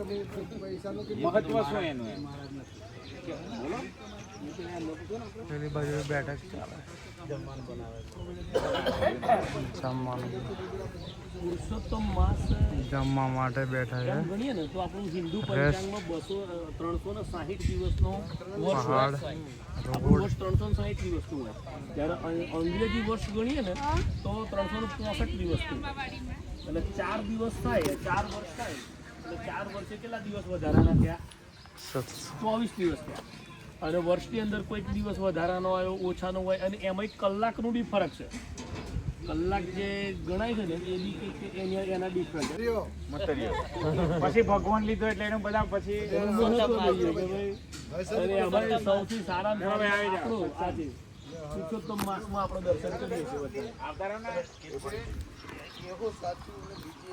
મહત્વ શું એનું એમ બોલો. પેલી બાજુ બેઠક ચાલે જમવાનું પુરુષોત્તમ માસ જમવા માટે બેઠા છે. ગણીએ ને તો આપણું હિન્દુ પંચાંગમાં 360 દિવસનો વર્ષ હોય. આપણું વર્ષ 360 દિવસનું હોય, જ્યારે અંગ્રેજી વર્ષ ગણીએ ને તો 365 દિવસનું. એટલે 4 દિવસ થાય, 4 વર્ષ થાય એટલે 4 વર્ષે કેટલા દિવસ વધારાના થયા? 24 દિવસ થયા. અને વર્ષની અંદર કોઈક દિવસ વધારાનો આવ્યો, ઓછાનો હોય, અને એમાં કલાકનું બી ફરક છે. કલાક જે ગણાય છે ને એ બી એના ડિફરન્ટ. પછી ભગવાન લીધો એટલે એનું બધા પછી સૌથી સારા પુરુષોત્તમ માસમાં આપણે દર્શન કરીએ છીએ.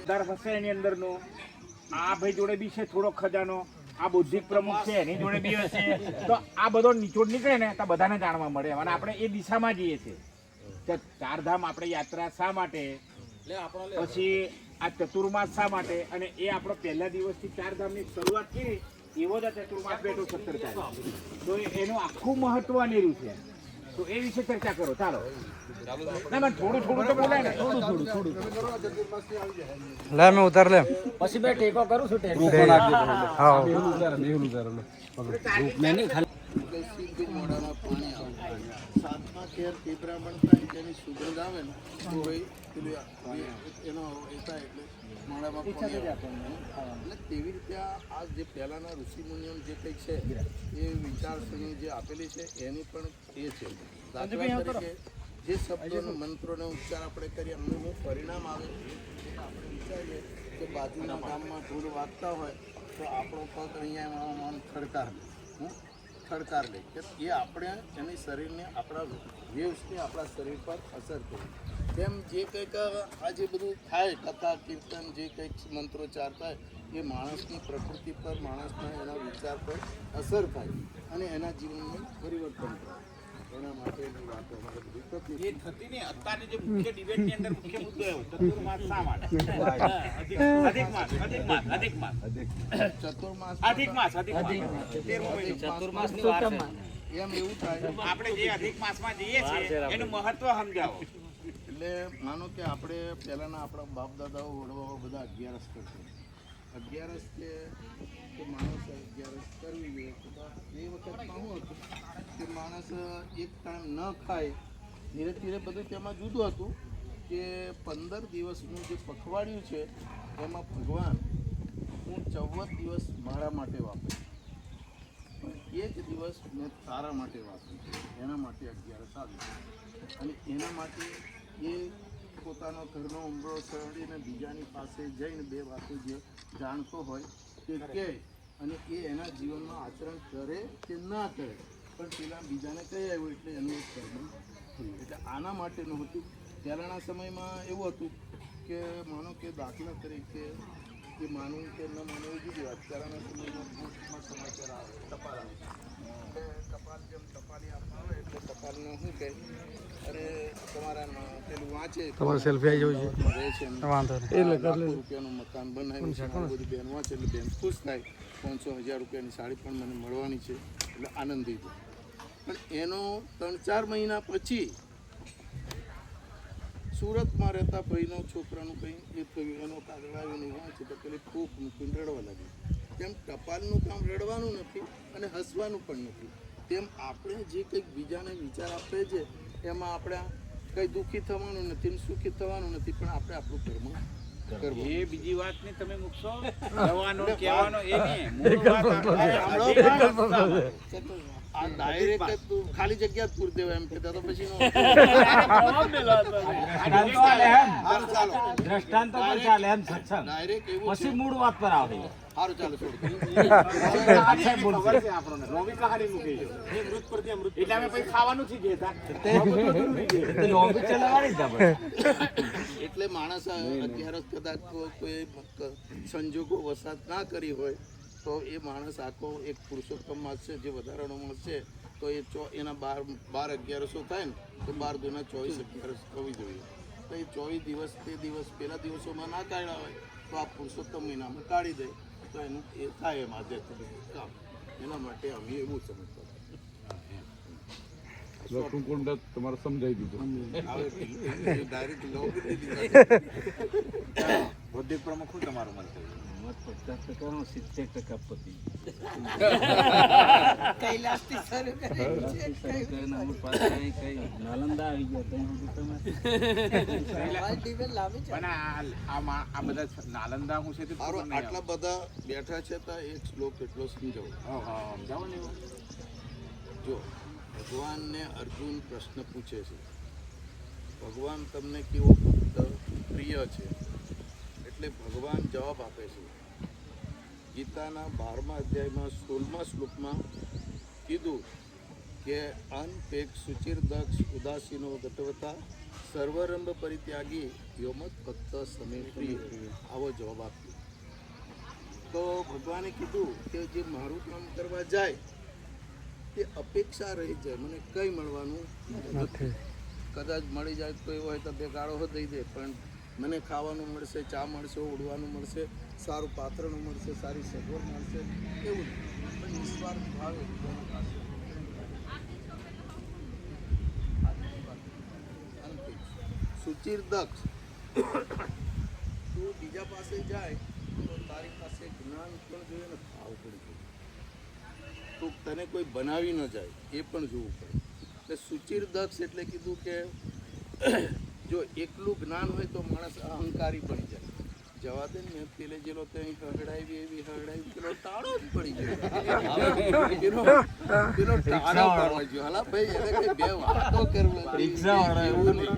દર વર્ષે એની અંદરનું આ ભાઈ જોડે બી છે થોડો ખજાનો, આ બૌદ્ધિક પ્રમુખ છે એની જોડે બી હશે, તો આ બધો નિચોડ નીકળે ને તો બધાને જાણવા મળે. અને આપણે એ દિશામાં જઈએ છીએ. ચારધામ આપણે યાત્રા શા માટે, પછી આ ચતુર્માસ શા માટે, અને એ આપણો પહેલા દિવસથી ચારધામની શરૂઆત કરી એવો જ આ ચતુર્માસ બેઠો 17 તારીખ. તો એનું આખું મહત્વ અનેરું છે. તો એ વિશે ચર્ચા કરો. ચાલો ના થોડું થોડું તો બોલાય ને, થોડું લે મેં ઉતાર લે પછી મેં ટેકો કરું છું. સાતમા ખેર પીપરામણ થાય તેની સુગંધ આવે ને તો એનો એ થાય એટલે મોડામાં પાણી આવે. એટલે તેવી રીતે આ જે પહેલાંના ઋષિમુનિઓ જે કંઈક છે એ વિચારસરણી જે આપેલી છે એની પણ એ છે. દાખલા તરીકે જે શબ્દોનો મંત્રોનો ઉચ્ચાર આપણે કરીએ એમનું પરિણામ આવે. આપણે વિચારીએ કે બાજુના ગામમાં ઢોલ વાગતા હોય તો આપણો પગ અહીંયા ખડકાર લે કે એ આપણે એની શરીરને આપણા વેવ્સને આપણા શરીર પર અસર કરી. તેમ જે કંઈક આ જે બધું થાય કથા કીર્તન જે કંઈક મંત્રોચ્ચાર થાય એ માણસની પ્રકૃતિ પર, માણસના એના વિચાર પર અસર થાય અને એના જીવનનું પરિવર્તન થાય. એના માટેની વાતો અમારે બધી એ થતી ને અત્યારે જે મુખ્ય ડિબેટની અંદર મુખ્ય મુદ્દો એવો ચતુર્માસ શા માટે? એમ એવું થાય આપણે જે અધિક માસમાં જઈએ છીએ એનું મહત્વ સમજાવો. એટલે માનો કે આપણે પહેલાંના આપણા બાપ દાદાઓ વડવાઓ બધા 11 કરતા. 11 કે માણસ 11 કરવી જોઈએ. એ વખતમાં શું હતું કે માણસ એક ટાઈમ ન ખાય. ધીરે ધીરે બધું તેમાં જુદું હતું કે 15 દિવસનું જે પખવાડિયું છે એમાં ભગવાન હું 14 દિવસ મારા માટે વાપરું, પણ એક દિવસ મેં તારા માટે વાપર્યું. એના માટે 11 આવ્યું. અને એના માટે એ પોતાનો ઘરનો ઉંબરો ચડીને બીજાની પાસે જઈને 2 વાતો જે જાણતો હોય તે કહે અને એ એના જીવનમાં આચરણ કરે કે ના કરે, પણ પેલા બીજાને કહી આવ્યું એટલે એનું એક કર્મ થયું. એટલે આના માટેનું હતું. પહેલાંના સમયમાં એવું હતું કે માનો કે દાખલા તરીકે કે માનવું કે ન માનવું એવી જુદી વાત. પહેલાંના સમયમાં પોસ્ટમાં સમાચાર આવે, ટપાલ આવે, એટલે ટપાલ જેમ ટપાલી આપવા આવે એટલે ટપાલને શું કહે, અરે તમારા પેલું વાંચે તમારે સેલ્ફી આવી જવું રહે છે વાંધો લાખો રૂપિયાનું મકાન બનાવ્યું છે, બધું બેન વાંચે એટલે બેન ખુશ થાય. 500,000 રૂપિયાની સાડી પણ મને મળવાની છે એટલે આનંદિત. પણ એનો 3-4 મહિના પછી સુરતમાં રહેતા ભાઈનો છોકરાનું કંઈ એ થયું, એનો કાગળ આવ્યો નહીં વાંચે તો પેલી ફૂંક મૂકીને રડવા લાગી. તેમ ટપાલનું કામ રડવાનું નથી અને હસવાનું પણ નથી. તેમ આપણે જે કંઈક બીજાને વિચાર આપે છે એમાં આપણે કંઈ દુઃખી થવાનું નથી ને સુખી થવાનું નથી, પણ આપણે આપણું કર્મ કરવું. એ બીજી વાત ને તમે મૂકશો કહેવાનો એ આ ડાયરેક્ટ તું ખાલી જગ્યા જ પૂર દેવા એમ કહેતા તો પછી દ્રષ્ટાંત પર ચાલે એમ સત્સંગ ડાયરેક્ટ એવું પછી મૂળ વાત પર આવે. સારું ચાલો છોડ એટલે અમે પછી ખાવાનું થી જતા એટલે માણસ 11 કદાચ કોઈ સંજોગો વસાત ના કરી હોય તો એ માણસ આખો એક પુરુષોત્તમ માસ છે જે વધારાનો માસ છે તો એ એના 12-11 થાય ને તો 12 દુના 24-11 થવી જોઈએ. તો એ 24 દિવસ તે દિવસ પહેલા દિવસોમાં ના કાઢ્યા હોય તો આ પુરુષોત્તમ મહિનામાં કાઢી દે. તો એનું એ થાય એમ આધ્યાત્મિક કામ. એના માટે અમે એવું સમજતા લક્ષ્મણકુંડ તમારે સમજાવી દીધું. ડાયરેક્ટ લોગ બૌદ્ધિક પ્રમુખ શું તમારું મંતવ્ય? મત 50% 70% પતિ નાલંદા આવી ગયા ત્યાં સુધી તમે પણ આ બધા નાલંદા હું છે તે મારો ખબર નહીં આટલા બધા બેઠા છે તો એક શ્લોક એટલો સમજાવું. જાઓ ને જો ભગવાનને અર્જુન પ્રશ્ન પૂછે છે, ભગવાન તમને કેવો ભક્ત પ્રિય છે? એટલે ભગવાન જવાબ આપે છે. ગીતાના 12મા અધ્યાયમાં 16મા શ્લોકમાં કીધું કે અનપેક્ષ સુચિર દક્ષ ઉદાસીનો ગતવતા સર્વરંભ પરિત્યાગી યોમત ભક્ત સમે પ્રિય. આવો જવાબ આપ્યો. તો ભગવાને કીધું કે જે મારું કામ કરવા જાય તે અપેક્ષા રહી જાય, મને કંઈ મળવાનું નથી. કદાચ મળી જાય તો એવો હોય તો 2 ગાળો દઈ દે, પણ મને ખાવાનું મળશે, ચા મળશે, ઉડવાનું મળશે, સારું પાત્રનું મળશે, સારી સગવડ મળશે, એવું નહીં. પણ નિસ્વાર્થ ભાવે સુચિર દક્ષ, તું બીજા પાસે જાય તો તારી પાસે જ્ઞાન પણ જોઈએ ને ભાવ પણ જોઈએ. તો તને કોઈ બનાવી ન જાય એ પણ જોવું પડે. એટલે સુચિર દક્ષ એટલે કીધું કે જો એકલું જ્ઞાન હોય તો માણસ અહંકારી બની જાય. જવા દે ને પેલે જેલો ત્યાં હગડાવી એવી હગડાવી પેલો ટાળો જ પડી ગયો. પેલો ટાળો પાડવા ગયો. હાલા ભાઈ એને કઈ 2 વાતો કરવી એવું નહીં.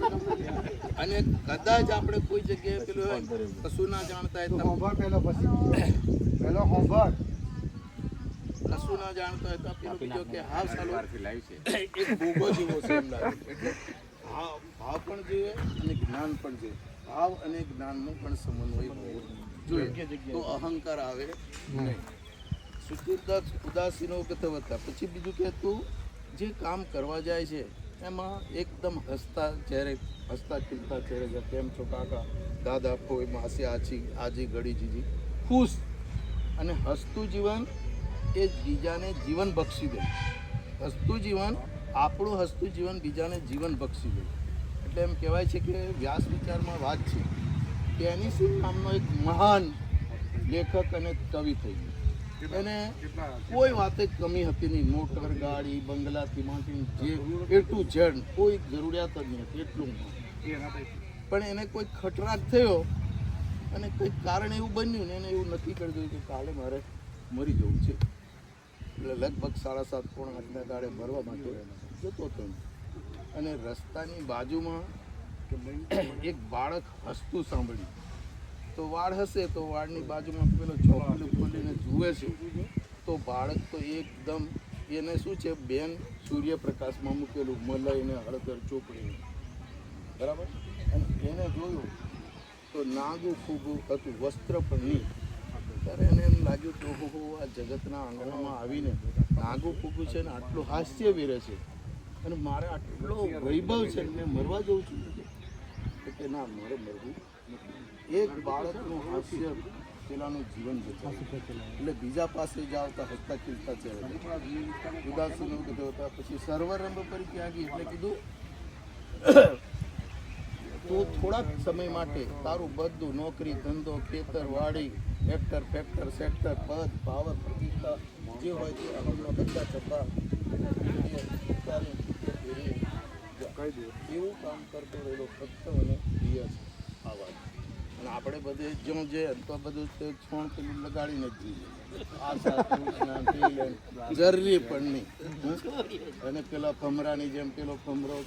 અને કદાચ આપણે કોઈ જગ્યાએ પેલું હોય કશું ના જાણતા હોય કશું ના જાણતા હોય તો પેલું બીજો કે હાવ સાલો એક ભૂગો જેવો છે એમ લાગે. એટલે ભાવ પણ જોઈએ અને જ્ઞાન પણ જોઈએ. ભાવ અને જ્ઞાનનો પણ સમન્વય હોવો જોઈએ, તો અહંકાર આવે નહીં. સુચિર્દક્ષ ઉદાસીનો ગતવતા. પછી બીજું કે તું જે કામ કરવા જાય છે એમાં એકદમ હસતા ચહેરે, હસતા ખીલતા ચહેરે છે. કેમ છો કાકા, દાદા, ફોઈ, માસી, આજી ઘડી જીજી, ખુશ. અને હસતું જીવન એ બીજાને જીવન બક્ષી દે. હસતું જીવન, આપણું હસતું જીવન બીજાને જીવન બક્ષી દે. એટલે એમ કહેવાય છે કે વ્યાસ વિચારમાં વાત છે કે એની સિંહ નામનો એક મહાન લેખક અને કવિ થઈ ગયો. એને કોઈ વાતે કમી હતી નહીં. મોટર, ગાડી, બંગલાથી માંડીને જે A to Z કોઈ જરૂરિયાત જ નહીં હતી, એટલું. પણ એને કોઈ ખટરાક થયો અને કંઈક કારણ એવું બન્યું ને એને એવું નક્કી કરી દીધું કે કાલે મારે મરી જવું છે. એટલે લગભગ 7:30 પોણા 8ના ગાડે ભરવા માટે જતો હતો. અને રસ્તાની બાજુમાં એક બાળક હસતું સાંભળ્યું. તો વાડ હશે તો વાડની બાજુમાં પેલો ચોકલું ખોલીને જુએ છે તો બાળક તો એકદમ, એને શું છે, બેન સૂર્યપ્રકાશમાં મૂકેલું મલાઈ ને હળદર ચોપડી, બરાબર. અને એને જોયું તો નાગું ફૂગું હતું, વસ્ત્ર પણ નહીં. ત્યારે એને એમ લાગ્યું કે ઓહો, આ જગતના આંગણામાં આવીને નાગું ફૂગું છે ને આટલું હાસ્ય વિરે છે અને મારે આટલો વૈભવ છે ને મેં મરવા જઉં છું. કે ના, મારે મરવું નથી. એક બાળકનું હાસ્ય પેલાનું જીવન બચાવે. એટલે બીજા પાસે જાઓ તો હસતા ખીલતા ચહેરા, ઉદાસીનો ગતવતા. પછી સર્વરંભ પરિત્યાગી એટલે કીધું તું થોડાક સમય માટે તારું બધું, નોકરી, ધંધો, ખેતર, વાડી, હેક્ટર, ફેક્ટર, સેક્ટર, પદ, પાવર, પ્રતિષ્ઠા જે હોય તે અમલમાં બધા ચપ્પા એવું કામ કરતો રહેલો ભક્ત અને પ્રિય છે આ વાત. અને આપણે બધે જ્યાં જે તો બધું છોણ પેલું લગાડીને જ જોઈએ. આ જરૂરી પણ નહીં. અને પેલા ભમરાની જેમ પેલો ભમરો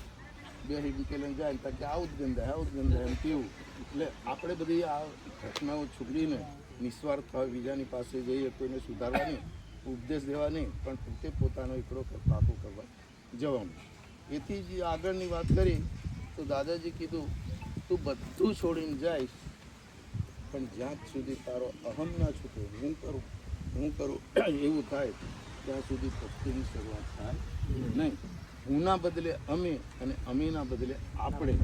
બે હિંકેલે જાય ને કે આવું જ ગંધાય, આવું જ ગંધાય એમ કેવું. એટલે આપણે બધી આ ઘટનાઓ છોડીને નિસ્વાર્થ ભાવે બીજાની પાસે જઈએ, કોઈને સુધારવાની, ઉપદેશ દેવા નહીં, પણ પોતે પોતાનો એકડો પાકો કરવા જવાનું. એથી જ આગળની વાત કરી તો દાદાજી કીધું તું બધું છોડીને જઈશ પણ જ્યાં સુધી તારો અહમ ના છૂટે, હું કરું એવું થાય ત્યાં સુધી ભક્તિની શરૂઆત થાય નહીં. હુંના બદલે અમે અને અમીના બદલે આપણે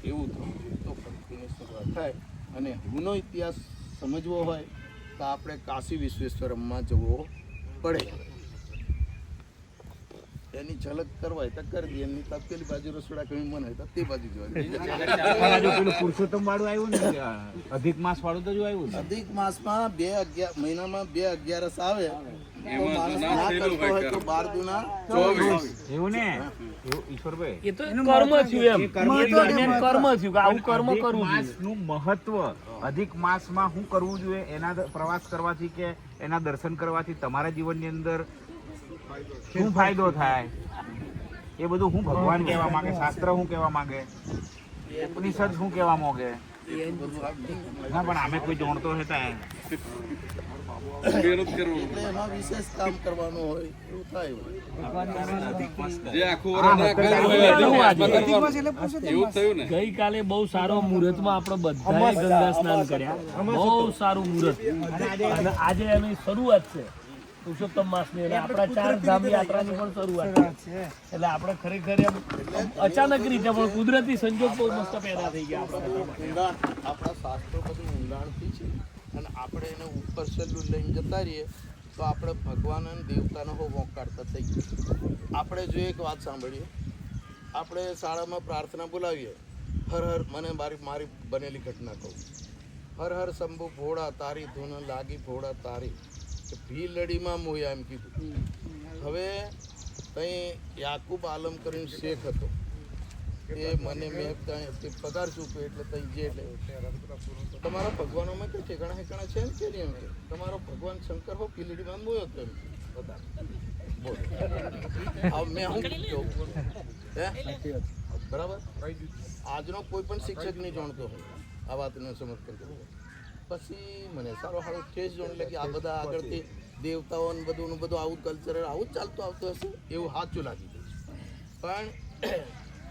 એવું થવું જોઈએ તો ભક્તિની શરૂઆત થાય. અને હુંનો ઇતિહાસ સમજવો હોય તો આપણે કાશી વિશ્વેશ્વરમાં જવો પડે. એની ઝલક કરવા હોય તો કરી દે, એની પેલી બાજુ રસોડા કઈ મન હોય તો તે બાજુ જોવા. પેલું પુરુષોત્તમ વાળું આવ્યું ને, અધિક માસ વાળું તો જો આવ્યું ને. અધિક માસમાં 2 મહિનામાં 2 11 આવે તો માણસ ના કરતો હોય તો 12 દુના 24. એવું ને, એવું ઈશ્વરભાઈ, એ તો કર્મ થયું એમ, એ દરમિયાન કર્મ થયું કે આવું કર્મ અધિક કરવું જોઈએ. માસનું મહત્વ, અધિક માસમાં શું કરવું જોઈએ, એના પ્રવાસ કરવાથી કે એના દર્શન કરવાથી તમારા જીવનની અંદર શું ફાયદો થાય, એ બધું હું ભગવાન કહેવા માંગે, શાસ્ત્ર શું કહેવા માંગે, ઉપનિષદ શું કહેવા માંગે. ના પણ અમે કોઈ જાણતો હતા એટલે એમાં વિશેષ કામ કરવાનું હોય એવું થાય. ગઈકાલે બહુ સારો મુહૂર્તમાં આપણે બધાએ ગંગા સ્નાન કર્યા, બહુ સારું મુહૂર્ત. અને આજે એની શરૂઆત છે પુરુષોત્તમ માસની, અને આપણા 4 ધામ યાત્રાની પણ શરૂઆત છે. એટલે આપણે ખરેખર એમ અચાનક રીતે પણ કુદરતી સંજોગ બહુ મસ્ત પેદા થઈ ગયા આપણા. ઊંડાણ આપણા શાસ્ત્રો બધું ઊંડાણથી છે, અને આપણે એને ઉપર છેલ્લું લઈને જતા રહીએ તો આપણે ભગવાન અને દેવતાનો હો વોંકારતા થઈ ગયું. આપણે જો એક વાત સાંભળીએ, આપણે શાળામાં પ્રાર્થના બોલાવીએ, હર હર, મને મારી બનેલી ઘટના કહું, હર હર શંભુ ભોળા તારી ધૂન લાગી ભોળા તારી, ભી લડીમાં મોયા એમ કીધું. હવે ત્યાં યાકુબ આલમ કરીને શેખ હતો, એ મને મેં તે પગાર ચૂક્યો એટલે ત્યાં જે એટલે તમારા ભગવાનોમાં કંઈ ઠેકાણા ઠેકાણા છે ને કે નહીં? એમ કે તમારો ભગવાન શંકર હો પીલડીમાં મોયો હતો એમ બધા. બોલ હવે મેં શું કહ્યું હે બરાબર? આજનો કોઈ પણ શિક્ષક નહીં જાણતો હોય આ વાતને સમર્થન કરવું. પછી મને સારો સારો ઠેસ જોઈને લાગે આ બધા આગળથી દેવતાઓ ને બધું આવું કલ્ચર આવું જ ચાલતું આવતું હશે એવું સાચું લાગી ગયું. પણ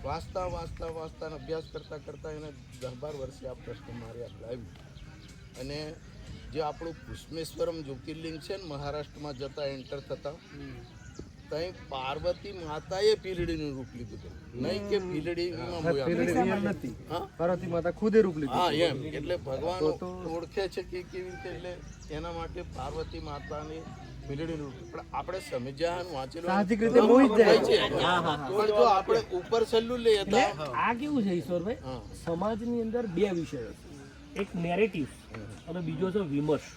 વાંચતા અને અભ્યાસ કરતાં એને 10-12 વર્ષે આ પ્રશ્ન મારે આપણે આવ્યું. અને જે આપણું ભૂષ્મેશ્વરમ જ્યોતિર્લિંગ છે ને મહારાષ્ટ્રમાં જતા એન્ટર થતા, ત્યાં પાર્વતી માતાએ પીલડીનું રૂપ લીધું હતું, નહીં કે પીલડીમાં પાર્વતી માતા ખુદે રૂપ લીધું. હા એમ, એટલે ભગવાન ઓળખે છે કે કેવી રીતે, એટલે એના માટે પાર્વતી માતાની પીલડીનું રૂપ. પણ આપણે સમજ્યા વાંચેલું સાહજિક રીતે મોહિત જાય છે. પણ જો આપણે ઉપર છેલ્લું લઈએ તો આ કેવું છે ઈશ્વરભાઈ, સમાજની અંદર 2 વિષયો છે, એક નેરેટિવ અને બીજો છે વિમર્શ.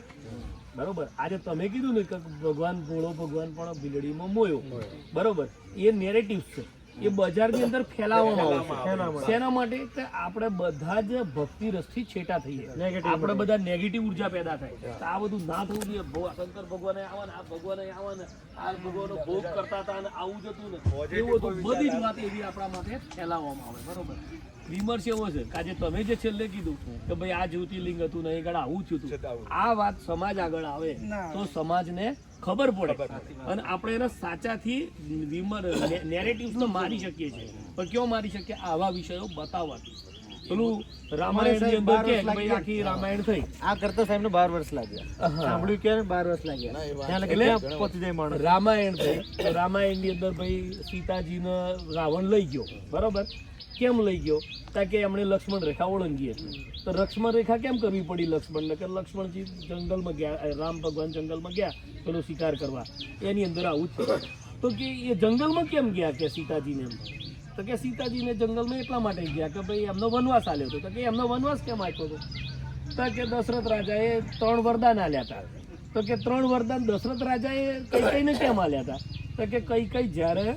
બરોબર, આજે તમે કીધું ને કે ભગવાન ભોળો ભગવાન પણ બિલડીમાં મોયો, બરોબર, એ નેરેટિવ છે, એ બજારની અંદર ફેલાવવામાં આવશે. શેના માટે? કે આપણે બધા જ ભક્તિ રસથી છેટા થઈએ, આપણે બધા નેગેટિવ ઉર્જા પેદા થાય. તો આ બધું ના થવું જોઈએ. શંકર ભગવાને આવા ને આ ભગવાને આવા ને આ ભગવાનનો ભોગ કરતા હતા અને આવું જતું ને એવું હતું, બધી જ વાત એવી આપણા માટે ફેલાવવામાં આવે. બરોબર, વિમર્શ એવો છે કે આજે તમે જે છેલ્લે કીધું કે ભાઈ આ જ્યોતિર્લિંગ હતું ને આગળ આવું થયું હતું, આ વાત સમાજ આગળ આવે તો સમાજને ખબર પડે અને આપણે એને સાચાથી નેરેટિવ્સને મારી શકીએ છીએ. પણ કેવો મારી શકીએ? આવા વિષયો બતાવવાથી. પેલું રામાયણની અંદર કે ભાઈ આખી રામાયણ થઈ, આ કરતા સાહેબ 12 વર્ષ લાગ્યા. સાંભળ્યું કે 12 વર્ષ લાગ્યા. ત્યાં લગી પહોંચી જાય માણસ. રામાયણ થઈ તો રામાયણની અંદર ભાઈ સીતાજીને રાવણ લઈ ગયો, બરોબર. કેમ લઈ ગયો? કારણ કે એમણે લક્ષ્મણ રેખા ઓળંગી હતી. તો લક્ષ્મણ રેખા કેમ કરવી પડી લક્ષ્મણને? કે લક્ષ્મણજી જંગલમાં ગયા, રામ ભગવાન જંગલમાં ગયા પેલો શિકાર કરવા, એની અંદર આવું જ છે. તો કે એ જંગલમાં કેમ ગયા કે સીતાજીને? એમ તો કે સીતાજીને જંગલમાં એટલા માટે ગયા કે ભાઈ એમનો વનવાસ આલ્યો હતો. તો કે એમનો વનવાસ કેમ આપ્યો હતો? તો કે દશરથ રાજાએ 3 વરદાન આલ્યા હતા. તો કે 3 વરદાન દશરથ રાજાએ કઈ કેમ આલ્યા હતા? તો કે કઈ જ્યારે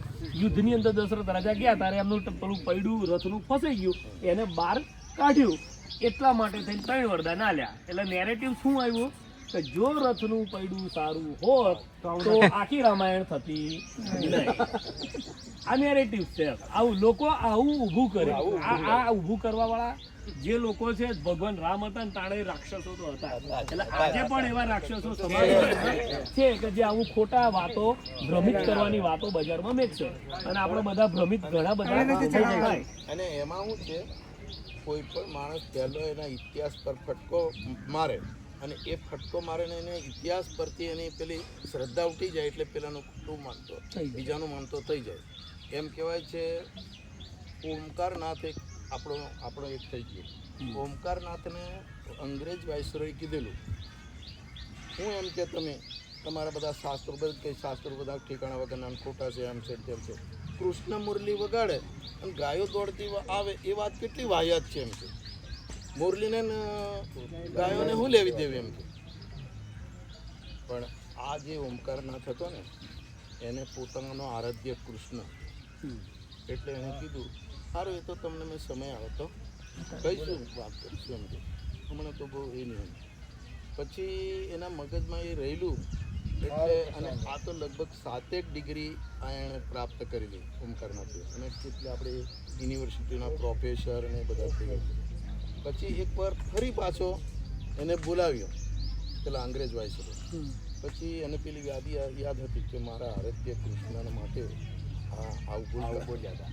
યુદ્ધની અંદર દશરથ રાજા ગયા ત્યારે એમનું પેલું પૈડું રથનું ફસાઈ ગયું, એને બહાર કાઢ્યું, એટલા માટે થઈને 3 વરદાન આલ્યા. એટલે નેરેટિવ શું આવ્યું કે જો રથનું પૈડું સારું હોત તો આખી રામાયણ થતી નહીં. આ નેરેટિવ છે. આવું લોકો આવું ઊભું કરે. આ ઊભું કરવા વાળા જે લોકો છે, ભગવાન રામ હતા ને તાણે રાક્ષસો તો હતા. એટલે આજે પણ એવા રાક્ષસો સમાજમાં છે કે જે આવું ખોટા વાતો, ભ્રમિત કરવાની વાતો બજારમાં મેકશે અને આપણે બધા ભ્રમિત ઘણા બધા થાય. અને એમાં શું છે, કોઈ પણ માણસ પહેલો એના ઇતિહાસ પર ફટકો મારે અને એ ફટકો મારે ને એને ઇતિહાસ પરથી એની પેલી શ્રદ્ધા ઉઠી જાય એટલે પેલાનું ખોટું માનતો, બીજાનું માનતો થઈ જાય. એમ કહેવાય છે ઓમકારનાથ એક આપણો એક થઈ ગયો. ઓમકારનાથને અંગ્રેજ વાઇસરોય કીધેલું હું એમ કે તમે તમારા બધા શાસ્ત્રો બધા કંઈ શાસ્ત્રો બધા ઠેકાણા વગરના ને ખોટા છે એમ છે તેમ છે. કૃષ્ણ મુરલી વગાડે અને ગાયો દોડતી આવે એ વાત કેટલી વાહિયાત છે એમ છે. મુરલીને ને ગાયોને શું લેવી દેવી એમ કે. પણ આ જે ઓમકારનાથ હતો ને એને પોતાનો આરાધ્ય કૃષ્ણ એટલે એણે કીધું સારું એ તો તમને મેં સમય આવે તો કહીશું વાત કરીશું એમ કે. હમણાં તો બહુ એ નહીં. પછી એના મગજમાં એ રહેલું એટલે અને આ તો લગભગ 7 ડિગ્રી આ એણે પ્રાપ્ત કરેલી ઓમકારનાથે અને એટલે આપણે યુનિવર્સિટીના પ્રોફેસર અને એ બધા થઈ ગયા. પછી એકવાર ફરી પાછો એને બોલાવ્યો પેલા અંગ્રેજ વાઇસરોય. પછી એને પેલી યાદ હતી કે મારા આરાધ્ય કૃષ્ણ માટે આવું બોલ્યા હતા.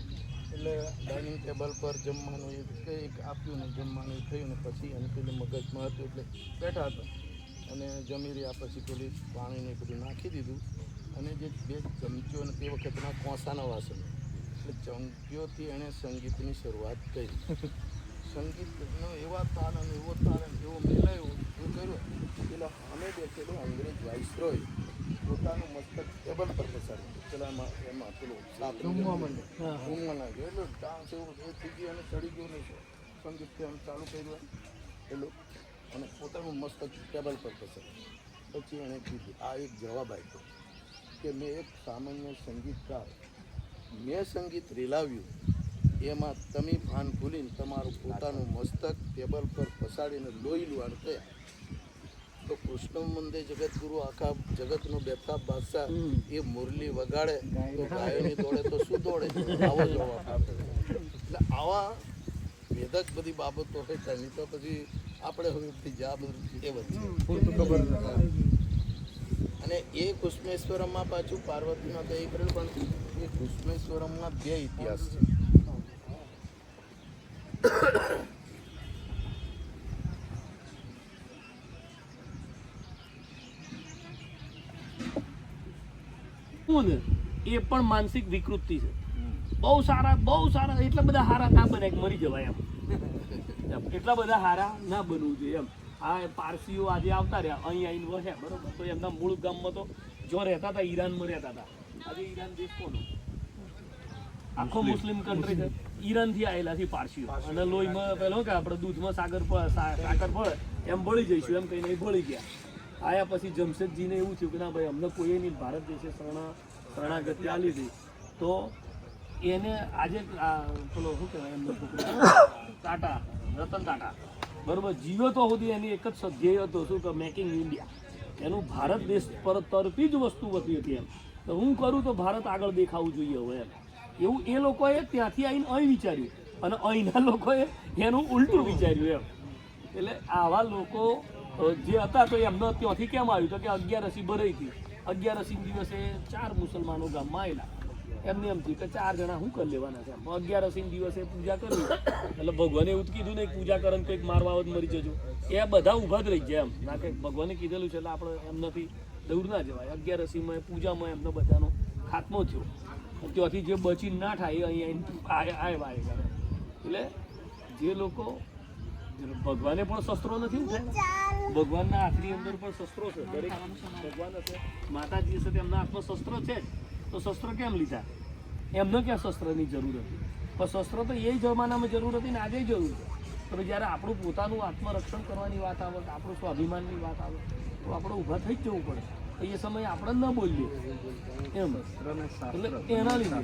એટલે ડાઇનિંગ ટેબલ પર જમવાનું એ કંઈક આપ્યું ને જમવાનું થયું ને પછી એને પેલું મગજમાં હતું એટલે બેઠા હતા અને જમી રહ્યા. પછી પેલી પાણીને બધું નાખી દીધું અને જે 2 ચમચીઓ અને તે વખતના કોસાના વાસણ એટલે ચમચીઓથી એણે સંગીતની શરૂઆત કરી. સંગીતનો એવા તાલ અને એવો તાલ અને એવો મેલાયો એ કર્યો. પેલા અમે બેઠેલો અંગ્રેજ વાઇસરોય પોતાનું મસ્તક ટેબલ પર બેસાડ્યું. પેલા એમાં પેલું ઊંઘમાં લાગ્યો એટલે ડાન્સ એવું એ થઈ ગયું અને ચડી ગયું નહીં. સંગીત એમ ચાલુ કર્યું પેલું અને પોતાનું મસ્તક ટેબલ પર બેસાડ્યું. પછી એણે કીધું આ એક જવાબ આપ્યો કે મેં એક સામાન્ય સંગીતકાર મેં સંગીત રેલાવ્યું એમાં તમે ભાન ભૂલીને તમારું પોતાનું મસ્તક ટેબલ પર પસાડીને લોહી લુહાણ થયા તો કૃષ્ણ મંદિર જગતગુરુ આખા જગતનો બેઠા બાદશાહ એ મુરલી વગાડે તો ગાયોની દોડે તો શું દોડે? આવો જવાબ આપે. એટલે આવા વેદક બધી બાબતો હોય નહીં તો પછી આપણે હવે જા બધું એ બધું અને એ કુષ્મેશ્વરમમાં પાછું પાર્વતીમાં તો એ કરેલું પણ એ કુષ્મેશ્વરમમાં 2 ઇતિહાસ છે. એ પણ માનસિક વિકૃતિ છે. બહુ સારા એટલા બધા હારા ના બને કે મરી જવાય એમ. એટલા બધા હારા ના બનવું જોઈએ એમ. આ પારસીઓ આજે આવતા રહ્યા અહીં આવીને વહ્યા બરોબર તો એમના મૂળ ગામમાં તો જો રહેતા હતા ઈરાનમાં રહેતા હતા. આજે ઈરાન દેશ કોનો? આખો મુસ્લિમ કન્ટ્રી છે. ઈરાનથી આવેલા છે પારસીઓ અને લોહીમાં પેલો કે આપણે દૂધમાં સાકર પડે એમ બળી જઈશું એમ કહીને બળી ગયા. આયા પછી જમશેદજીને એવું થયું કે ના ભાઈ અમને કોઈ નહીં ભારત દેશે શરણાગતિ આલી હતી તો એને આજે પેલો શું કહેવાય એમનો ટાટા રતન ટાટા બરોબર જીવ્યો તો સુધી એની એક જ ધ્યેય હતો શું કે મેકિંગ ઇન્ડિયા. એનું ભારત દેશ પર તરફી જ વસ્તુ હતી એમ. તો હું કરું તો ભારત આગળ દેખાવું જોઈએ હવે એમ. એવું એ લોકોએ ત્યાંથી આવીને અહીં વિચાર્યું અને અહીંના લોકોએ એનું ઉલટું વિચાર્યું એમ. એટલે આવા લોકો જે હતા તો એમનો ત્યાંથી કેમ આવ્યું તો કે 11 ભરાઈ હતી. 11 દિવસે 4 મુસલમાનો ગામમાં આવેલા. એમને એમ થયું કે 4 જણા શું કરી લેવાના છે. 11 દિવસે પૂજા કરવી એટલે ભગવાને એવું કીધું ને પૂજા કરે ને કંઈક મારવા આવે મરી જજો. એ બધા ઊભા જ રહી જાય એમ ના કે ભગવાને કીધેલું છે એટલે આપણે એમનાથી દૂર ના જવાય. 11 પૂજામાં એમનો બધાનો ખાત્મો થયો. ત્યાંથી જે બચી ના થાય એ અહીંયા આવ્યા. એટલે જે લોકો ભગવાને પણ શસ્ત્રો નથી ઉઠાવ્યા. ભગવાનના હાથની અંદર પણ શસ્ત્રો છે. દરેક ભગવાન હશે માતાજી હશે તેમના હાથમાં શસ્ત્રો છે તો શસ્ત્ર કેમ લીધા? એમને ક્યાં શસ્ત્રની જરૂર હતી? પણ શસ્ત્ર તો એ જમાનામાં જરૂર હતી ને આજે જરૂર છે. તો જ્યારે આપણું પોતાનું આત્મરક્ષણ કરવાની વાત આવે આપણું સ્વાભિમાનની વાત આવે તો આપણે ઊભા થઈ જ જવું પડે. તો એ સમયે આપણે ન બોલીએ એમ એટલે એના લીધે